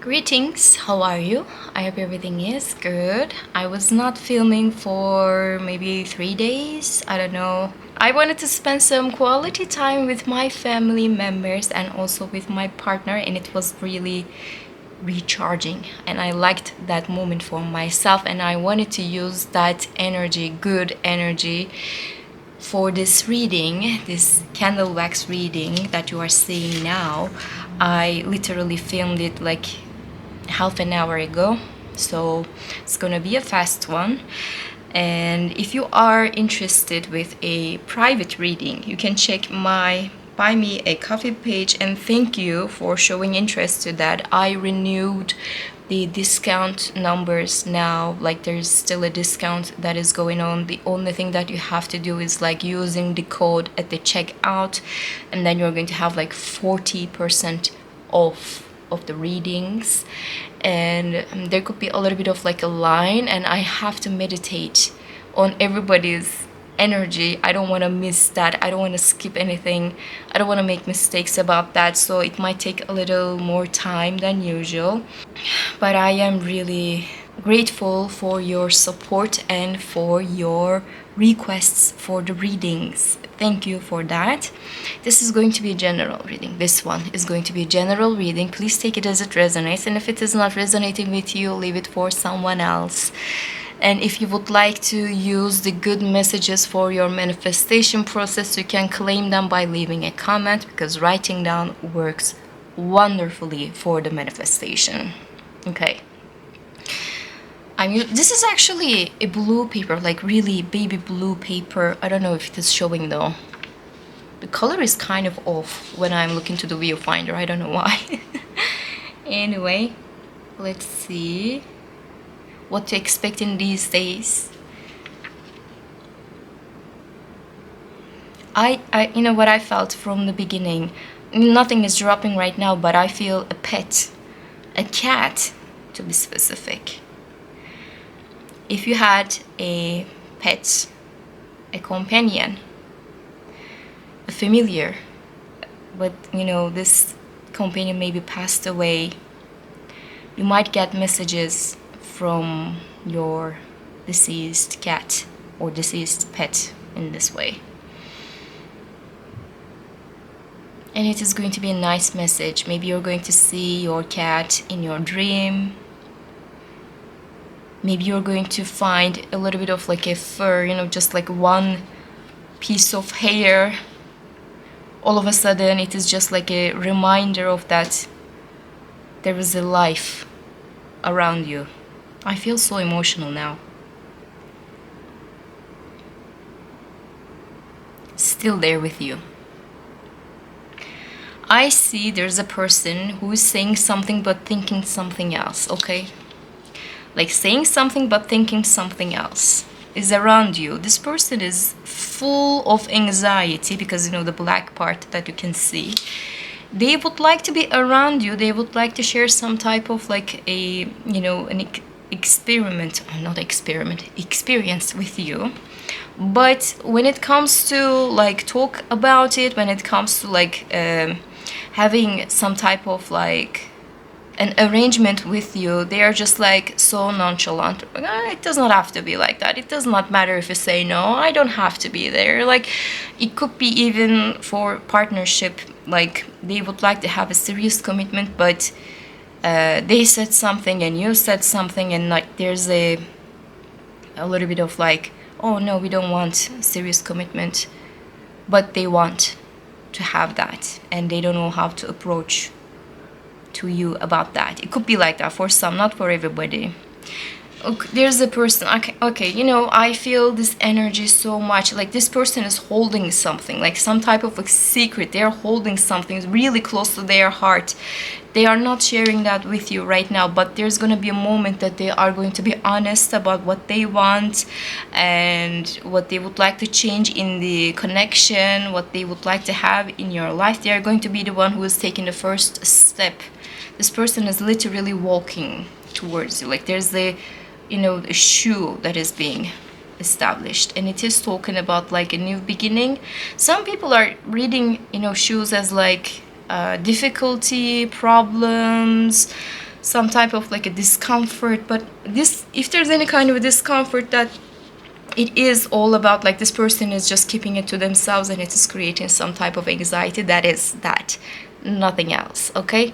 Greetings, how are you? I hope everything is good. I was not filming for maybe 3 days, I don't know. I wanted to spend some quality time with my family members and also with my partner, and it was really recharging. And I liked that moment for myself, and I wanted to use that energy, good energy, for this reading, this candle wax reading that you are seeing now. I literally filmed it like half an hour ago, so it's gonna be a fast one. And if you are interested with a private reading, you can check my buy me a coffee page, and thank you for showing interest to that. I renewed the discount numbers now, like there's still a discount that is going on. The only thing that you have to do is like using the code at the checkout, and then you're going to have like 40% off of the readings. And there could be a little bit of like a line, and I have to meditate on everybody's energy. I don't want to miss that. I don't want to skip anything. I don't want to make mistakes about that, so it might take a little more time than usual. But I am really grateful for your support and for your requests for the readings. Thank you for that. This is going to be a general reading. This one is going to be a general reading. Please take it as it resonates, and if it is not resonating with you, leave it for someone else. And if you would like to use the good messages for your manifestation process, you can claim them by leaving a comment, because writing down works wonderfully for the manifestation. Okay. This is actually a blue paper, like really baby blue paper. I don't know if it is showing though. The color is kind of off when I'm looking to the viewfinder. I don't know why. Anyway, let's see what to expect in these days. You know what I felt from the beginning. Nothing is dropping right now, but I feel a pet, a cat to be specific. If you had a pet, a companion, a familiar, but you know, this companion maybe passed away, you might get messages from your deceased cat or deceased pet in this way. And it is going to be a nice message. Maybe you're going to see your cat in your dream. Maybe you're going to find a little bit of like a fur, you know, just like one piece of hair. All of a sudden, it is just like a reminder of that there is a life around you. I feel so emotional now. Still there with you. I see there's a person who is saying something but thinking something else, okay? Like saying something but thinking something else is around you. This person is full of anxiety because, you know, the black part that you can see. They would like to be around you. They would like to share some type of like a, you know, an experience with you. But when it comes to like talk about it, when it comes to like having some type of like an arrangement with you, they are just like so nonchalant. It does not have to be like that. It does not matter if you say no. I don't have to be there. Like it could be even for partnership. Like they would like to have a serious commitment, but they said something and you said something, and like there's a little bit of like, oh no, we don't want serious commitment, but they want to have that, and they don't know how to approach to you about that. It could be like that for some, not for everybody. Okay, there's a person, okay, you know, I feel this energy so much. Like this person is holding something, like some type of like secret. They're holding something really close to their heart. They are not sharing that with you right now, but there's going to be a moment that they are going to be honest about what they want and what they would like to change in the connection, what they would like to have in your life. They are going to be the one who is taking the first step. This person is literally walking towards you. Like there's a, you know, a shoe that is being established, and it is talking about like a new beginning. Some people are reading, you know, shoes as like difficulty, problems, some type of like a discomfort. But this, if there's any kind of a discomfort, that it is all about like this person is just keeping it to themselves and it is creating some type of anxiety. That is that, nothing else. Okay,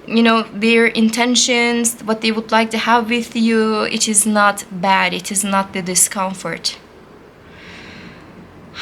you know, their intentions, what they would like to have with you, it is not bad, it is not the discomfort.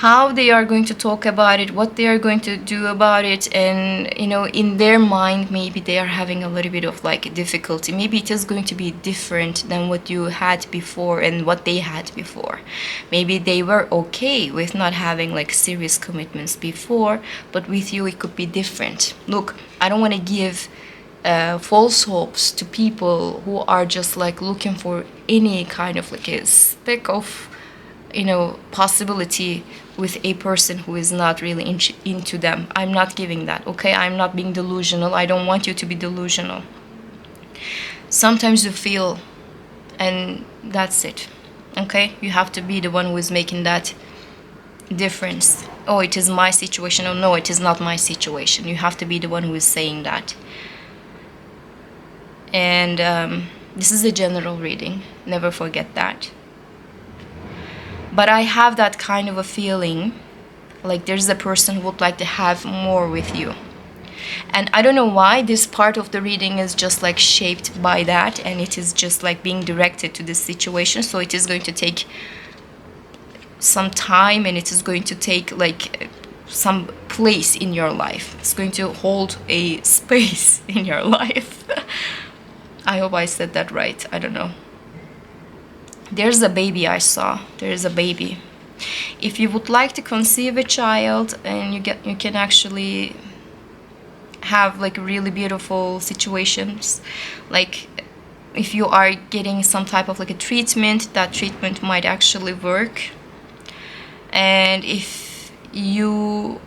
How they are going to talk about it, what they are going to do about it, and you know, in their mind, maybe they are having a little bit of like difficulty. Maybe it is going to be different than what you had before and what they had before. Maybe they were okay with not having like serious commitments before, but with you it could be different. Look, I don't want to give false hopes to people who are just like looking for any kind of like a speck of, you know, possibility with a person who is not really into them. I'm not giving that, okay? I'm not being delusional. I don't want you to be delusional. Sometimes you feel, and that's it, okay? You have to be the one who is making that difference. Oh, it is my situation. Oh, no, it is not my situation. You have to be the one who is saying that. And this is a general reading. Never forget that. But I have that kind of a feeling like there's a person who would like to have more with you. And I don't know why this part of the reading is just like shaped by that, and it is just like being directed to this situation. So it is going to take some time, and it is going to take like some place in your life. It's going to hold a space in your life. I hope I said that right. I don't know. There's a baby I saw. There is a baby. If you would like to conceive a child, and you can actually have like really beautiful situations, like if you are getting some type of like a treatment, that treatment might actually work. And if you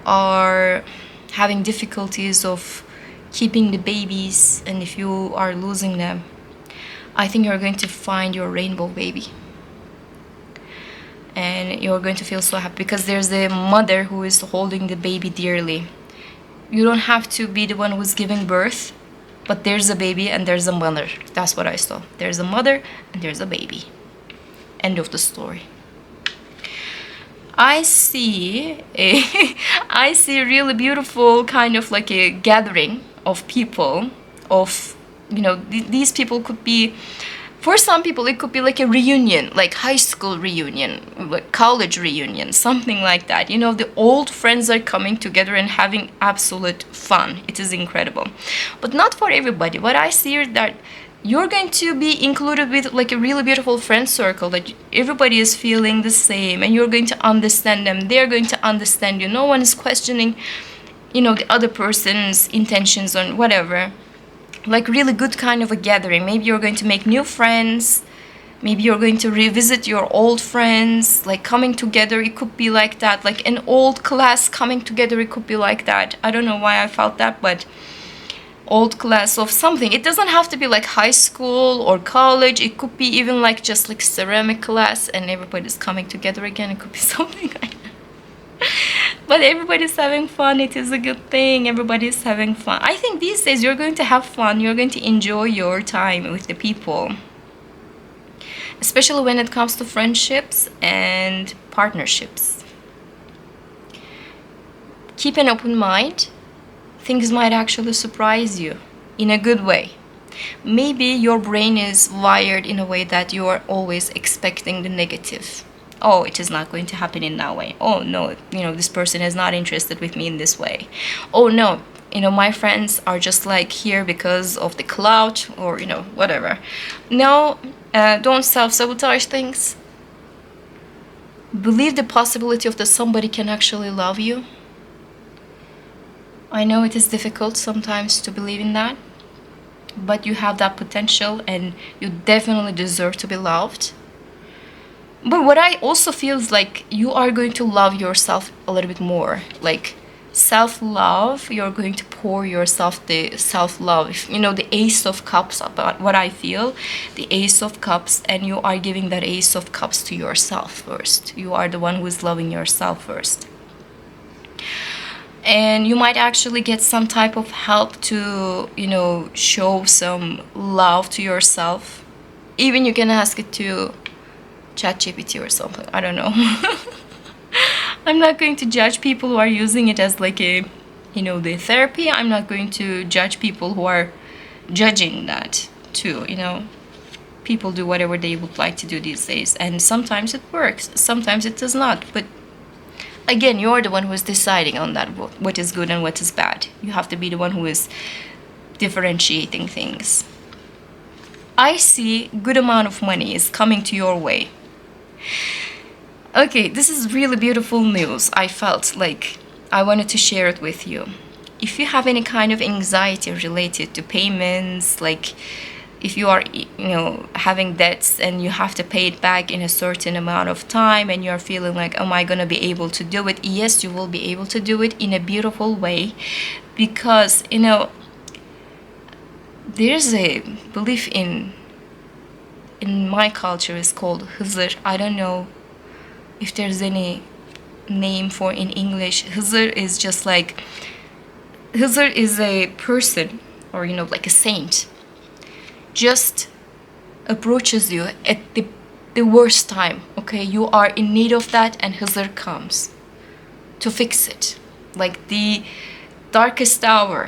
are having difficulties of keeping the babies, and if you are losing them, I think you're going to find your rainbow baby. And you're going to feel so happy because there's a mother who is holding the baby dearly. You don't have to be the one who's giving birth, but there's a baby and there's a mother. That's what I saw. There's a mother and there's a baby. End of the story. I see a really beautiful kind of like a gathering of people, of, you know, these people could be, for some people it could be like a reunion, like high school reunion, like college reunion, something like that. You know, the old friends are coming together and having absolute fun. It is incredible. But not for everybody. What I see is that you're going to be included with like a really beautiful friend circle, that everybody is feeling the same, and you're going to understand them. They're going to understand you. No one is questioning, you know, the other person's intentions on whatever. Like really good kind of a gathering. Maybe you're going to make new friends. Maybe you're going to revisit your old friends, like coming together. It could be like that, like an old class coming together. It could be like that. I don't know why I felt that, but old class of something. It doesn't have to be like high school or college. It could be even like just like ceramic class, and everybody's coming together again. It could be something like that. But everybody's having fun. It is a good thing. Everybody's having fun. I think these days you're going to have fun. You're going to enjoy your time with the people, especially when it comes to friendships and partnerships. Keep an open mind. Things might actually surprise you in a good way. Maybe your brain is wired in a way that you are always expecting the negative. Oh, it is not going to happen in that way. Oh no, you know, this person is not interested with me in this way. Oh no, you know, my friends are just like here because of the clout, or, you know, whatever. No, don't self-sabotage things. Believe the possibility of that somebody can actually love you. I know it is difficult sometimes to believe in that, but you have that potential and you definitely deserve to be loved. But what I also feel is like you are going to love yourself a little bit more. Like self-love, you're going to pour yourself the self-love. You know, the Ace of Cups, about what I feel, the Ace of Cups, and you are giving that Ace of Cups to yourself first. You are the one who is loving yourself first. and you might actually get some type of help to, you know, show some love to yourself. Even you can ask it to ChatGPT or something, I don't know. I'm not going to judge people who are using it as like a, you know, the therapy. I'm not going to judge people who are judging that too, you know. People do whatever they would like to do these days, and sometimes it works, sometimes it does not. But again, you're the one who is deciding on that, what is good and what is bad. You have to be the one who is differentiating things. I see good amount of money is coming to your way. Okay, this is really beautiful news. I felt like I wanted to share it with you. If you have any kind of anxiety related to payments, like if you are, you know, having debts and you have to pay it back in a certain amount of time, and you're feeling like, am I going to be able to do it? Yes, you will be able to do it in a beautiful way, because, you know, there's a belief in my culture is called Hızır. I don't know if there's any name for in English. Hızır is just like, Hızır is a person, or, you know, like a saint, just approaches you at the worst time. Okay, you are in need of that, and Hızır comes to fix it, like the darkest hour,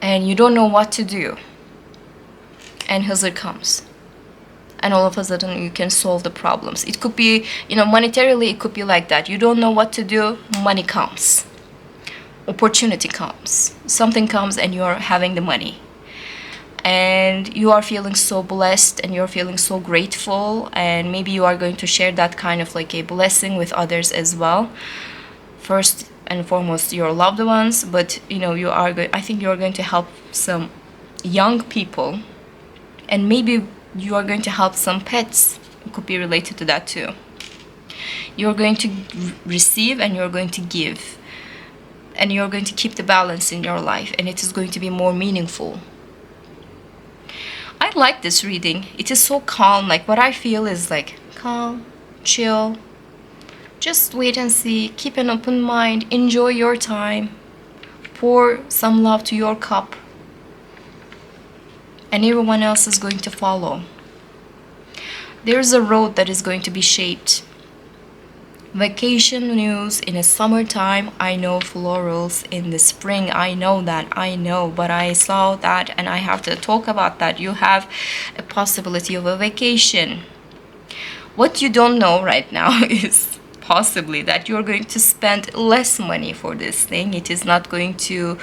and you don't know what to do, and Hızır comes, and all of a sudden you can solve the problems. It could be, you know, monetarily, it could be like that. You don't know what to do, money comes, opportunity comes, something comes, and you're having the money, and you are feeling so blessed, and you're feeling so grateful, and maybe you are going to share that kind of like a blessing with others as well. First and foremost, your loved ones, but, you know, you are I think you are going to help some young people, and maybe you are going to help some pets. It could be related to that too. You're going to receive, and you're going to give, and you're going to keep the balance in your life, and it is going to be more meaningful. I like this reading. It is so calm. Like, what I feel is like calm, chill. Just wait and see. Keep an open mind. Enjoy your time. Pour some love to your cup, and everyone else is going to follow. There's a road that is going to be shaped. Vacation news in the summertime. I know florals in the spring. I know that. I know. But I saw that, and I have to talk about that. You have a possibility of a vacation. What you don't know right now is possibly that you're going to spend less money for this thing. It is not going to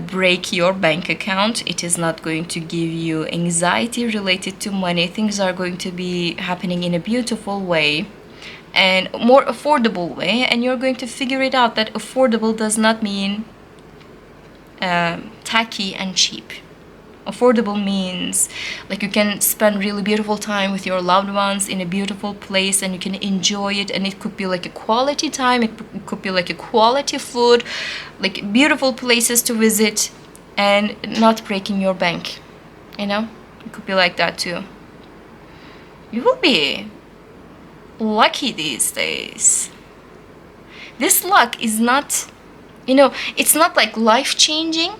break your bank account. It is not going to give you anxiety related to money. Things are going to be happening in a beautiful way and more affordable way, and you're going to figure it out that affordable does not mean tacky and cheap. Affordable means like you can spend really beautiful time with your loved ones in a beautiful place, and you can enjoy it, and it could be like a quality time, it could be like a quality food, like beautiful places to visit, and not breaking your bank, you know. It could be like that too. You will be lucky these days. This luck is not, you know, it's not like life-changing.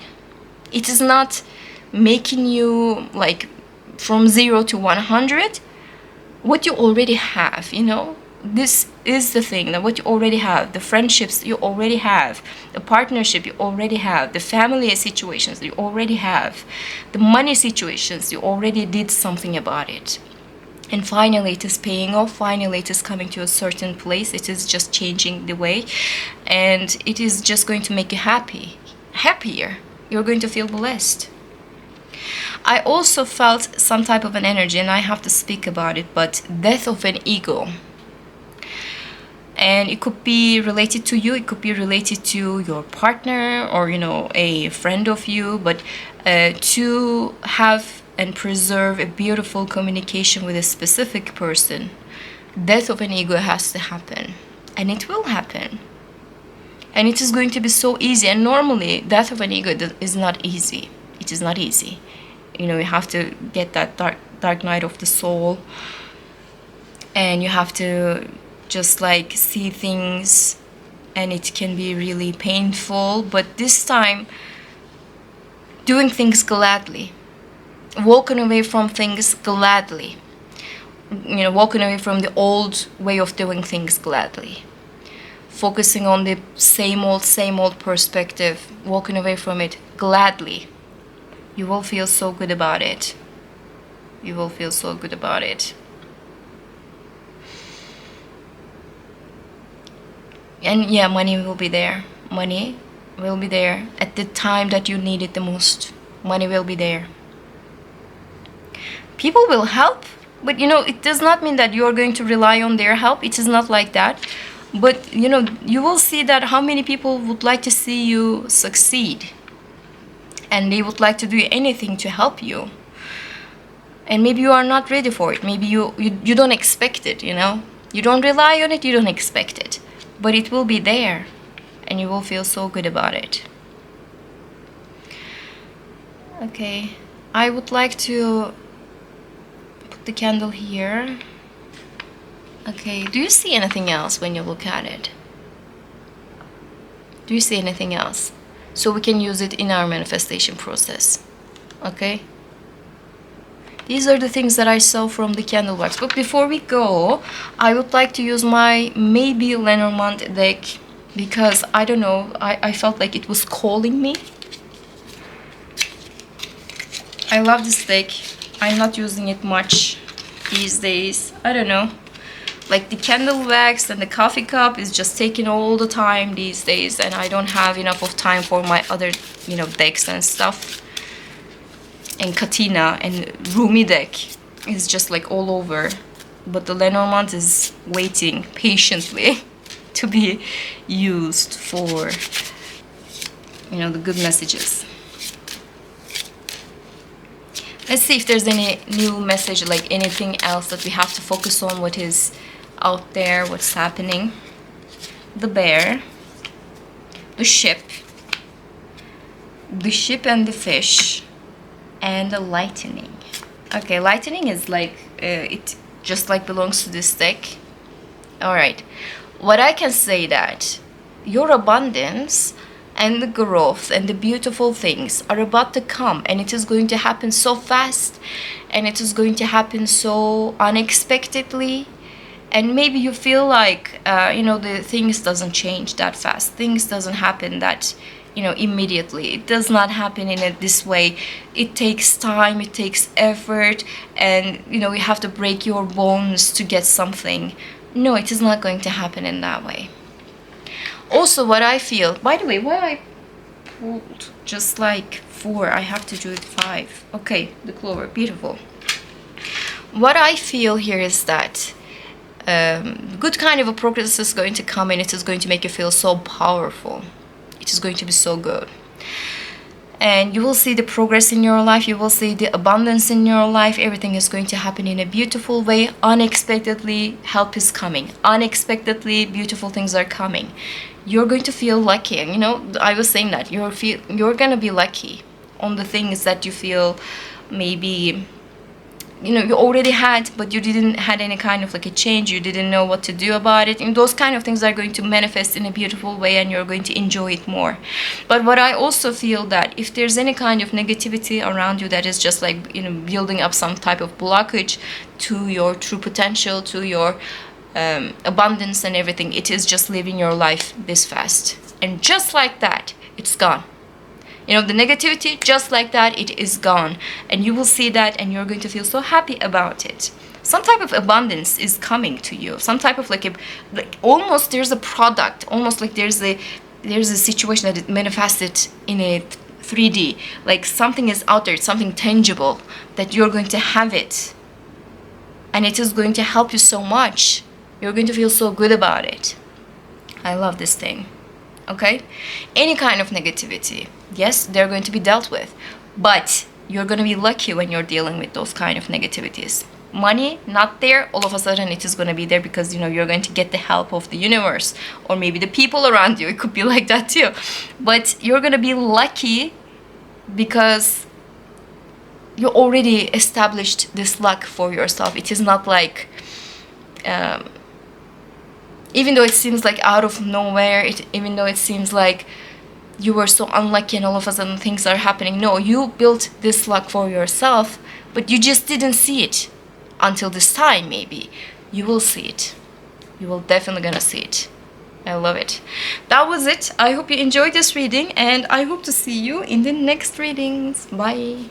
It is not making you like from 0 to 100. What you already have, you know, this is the thing, that what you already have, the friendships you already have, the partnership you already have, the family situations you already have, the money situations, you already did something about it. And finally it is paying off. Finally it is coming to a certain place. It is just changing the way, and it is just going to make you happier. You're going to feel blessed. I also felt some type of an energy, and I have to speak about it, but death of an ego. And it could be related to you, it could be related to your partner, or, you know, a friend of you, but to have and preserve a beautiful communication with a specific person, death of an ego has to happen, and it will happen, and it is going to be so easy. And normally death of an ego is not easy. It is not easy. You know, you have to get that dark night of the soul, and you have to just like see things and it can be really painful, but this time doing things gladly, walking away from things gladly, walking away from the old way of doing things gladly, focusing on the same old perspective, walking away from it gladly. You will feel so good about it. You will feel so good about it. And yeah, money will be there. Money will be there at the time that you need it the most. Money will be there. People will help, but it does not mean that you're going to rely on their help. It is not like that. But you will see that how many people would like to see you succeed, and they would like to do anything to help you. And maybe you are not ready for it. Maybe you don't expect it, You don't rely on it, you don't expect it. But it will be there, and you will feel so good about it. Okay, I would like to put the candle here. Okay, do you see anything else when you look at it? Do you see anything else? So we can use it in our manifestation process. Okay? These are the things that I saw from the candle wax. But before we go, I would like to use my maybe Lenormand deck, because I don't know, I felt like it was calling me. I love this deck. I'm not using it much these days. I don't know. Like the candle wax and the coffee cup is just taking all the time these days, and I don't have enough of time for my other, decks and stuff. And Katina and Rumi deck is just like all over. But the Lenormand is waiting patiently to be used for, the good messages. Let's see if there's any new message, like anything else that we have to focus on, what is out there, what's happening. The bear, the ship and the fish, and the lightning. Okay, lightning is like it just like belongs to this deck. All right, what I can say that your abundance and the growth and the beautiful things are about to come, and it is going to happen so fast, and it is going to happen so unexpectedly. And maybe you feel like the things doesn't change that fast, things doesn't happen that immediately. It does not happen in this way. It takes time, it takes effort, and you have to break your bones to get something. No, it is not going to happen in that way. Also, what I feel, by the way, why I pulled just like 4, I have to do it 5. Okay, the clover, beautiful. What I feel here is that good kind of a progress is going to come, and it is going to make you feel so powerful. It is going to be so good, and you will see the progress in your life, you will see the abundance in your life. Everything is going to happen in a beautiful way. Unexpectedly, help is coming. Unexpectedly, beautiful things are coming. You're going to feel lucky, and I was saying that you're gonna be lucky on the things that you feel maybe you already had, but you didn't had any kind of like a change, you didn't know what to do about it, and those kind of things are going to manifest in a beautiful way, and you're going to enjoy it more. But what I also feel that if there's any kind of negativity around you that is just like building up some type of blockage to your true potential, to your abundance and everything, it is just living your life this fast, and just like that it's gone. The negativity, just like that, it is gone. And you will see that, and you're going to feel so happy about it. Some type of abundance is coming to you. Some type of like almost there's a product, almost like there's a situation that it manifested in a 3D. Like something is out there, something tangible, that you're going to have it. And it is going to help you so much. You're going to feel so good about it. I love this thing. Okay? Any kind of negativity, yes, they're going to be dealt with, but you're going to be lucky when you're dealing with those kind of negativities. Money not there, all of a sudden it is going to be there, because you're going to get the help of the universe, or maybe the people around you. It could be like that too, but you're going to be lucky because you already established this luck for yourself. It is not like Even though it seems like out of nowhere, even though it seems like you were so unlucky and all of a sudden things are happening. No, you built this luck for yourself, but you just didn't see it until this time. Maybe you will see it. You will definitely gonna see it. I love it. That was it. I hope you enjoyed this reading, and I hope to see you in the next readings. Bye.